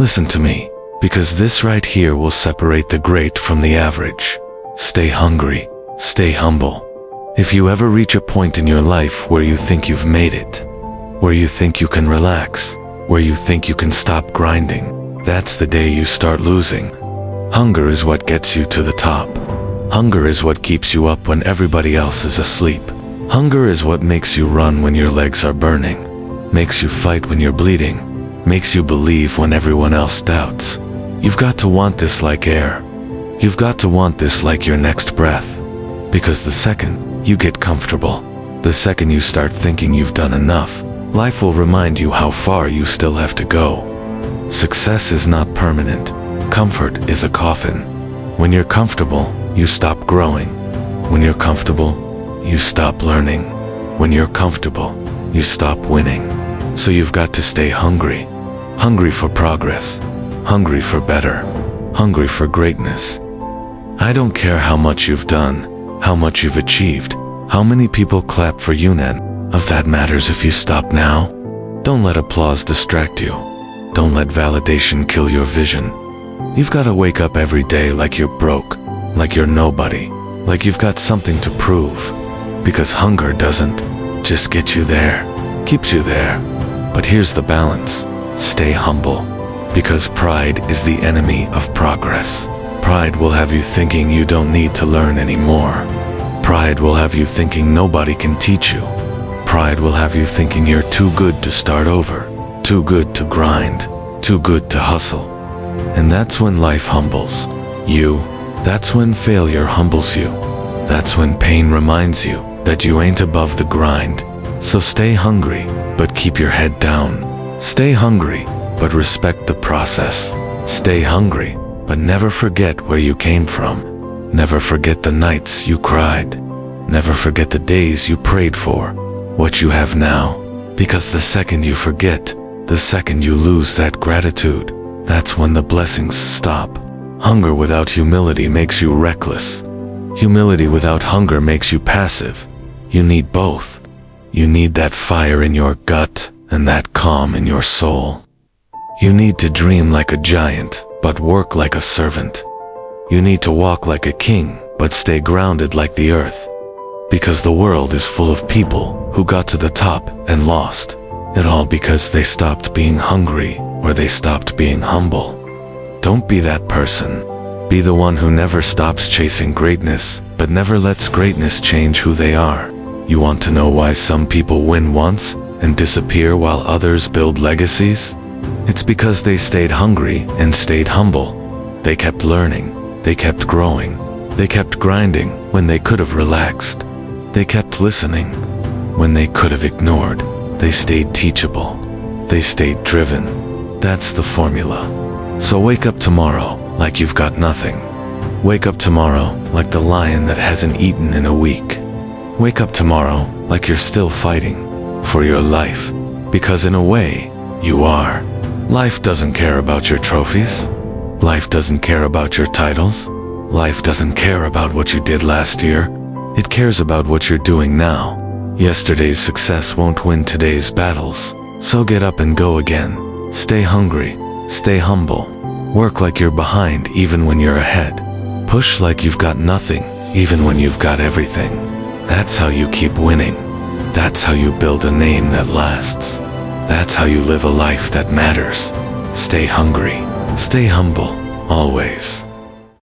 Listen to me, because this right here will separate the great from the average. Stay hungry, stay humble. If you ever reach a point in your life where you think you've made it, where you think you can relax, where you think you can stop grinding, that's the day you start losing. Hunger is what gets you to the top. Hunger is what keeps you up when everybody else is asleep. Hunger is what makes you run when your legs are burning, makes you fight when you're bleeding, makes you believe when everyone else doubts. You've got to want this like air. You've got to want this like your next breath. Because the second you get comfortable, the second you start thinking you've done enough, life will remind you how far you still have to go. Success is not permanent. Comfort is a coffin. When you're comfortable, you stop growing. When you're comfortable, you stop learning. When you're comfortable, you stop winning. So you've got to stay hungry. Hungry for progress. Hungry for better. Hungry for greatness. I don't care how much you've done, how much you've achieved, how many people clap for you. None of that matters if you stop now. Don't let applause distract you. Don't let validation kill your vision. You've got to wake up every day like you're broke, like you're nobody, like you've got something to prove. Because hunger doesn't just get you there, keeps you there. But here's the balance. Stay humble. Because pride is the enemy of progress. Pride will have you thinking you don't need to learn anymore. Pride will have you thinking nobody can teach you. Pride will have you thinking you're too good to start over, too good to grind, too good to hustle. And that's when life humbles you. That's when failure humbles you. That's when pain reminds you that you ain't above the grind. So stay hungry, but keep your head down. Stay hungry, but respect the process. Stay hungry, but never forget where you came from. Never forget the nights you cried. Never forget the days you prayed for what you have now. Because the second you forget, the second you lose that gratitude, that's when the blessings stop. Hunger without humility makes you reckless. Humility without hunger makes you passive. You need both. You need that fire in your gut and that calm in your soul. You need to dream like a giant, but work like a servant. You need to walk like a king, but stay grounded like the earth. Because the world is full of people who got to the top and lost it all because they stopped being hungry or they stopped being humble. Don't be that person. Be the one who never stops chasing greatness, but never lets greatness change who they are. You want to know why some people win once and disappear while others build legacies? It's because they stayed hungry and stayed humble. They kept learning, they kept growing, they kept grinding when they could have relaxed. They kept listening when they could have ignored. They stayed teachable. They stayed driven. That's the formula. So wake up tomorrow like you've got nothing. Wake up tomorrow like the lion that hasn't eaten in a week. Wake up tomorrow like you're still fighting for your life. Because in a way, you are. Life doesn't care about your trophies. Life doesn't care about your titles. Life doesn't care about what you did last year. It cares about what you're doing now. Yesterday's success won't win today's battles. So get up and go again. Stay hungry. Stay humble. Work like you're behind even when you're ahead. Push like you've got nothing even when you've got everything. That's how you keep winning. That's how you build a name that lasts. That's how you live a life that matters. Stay hungry. Stay humble. Always.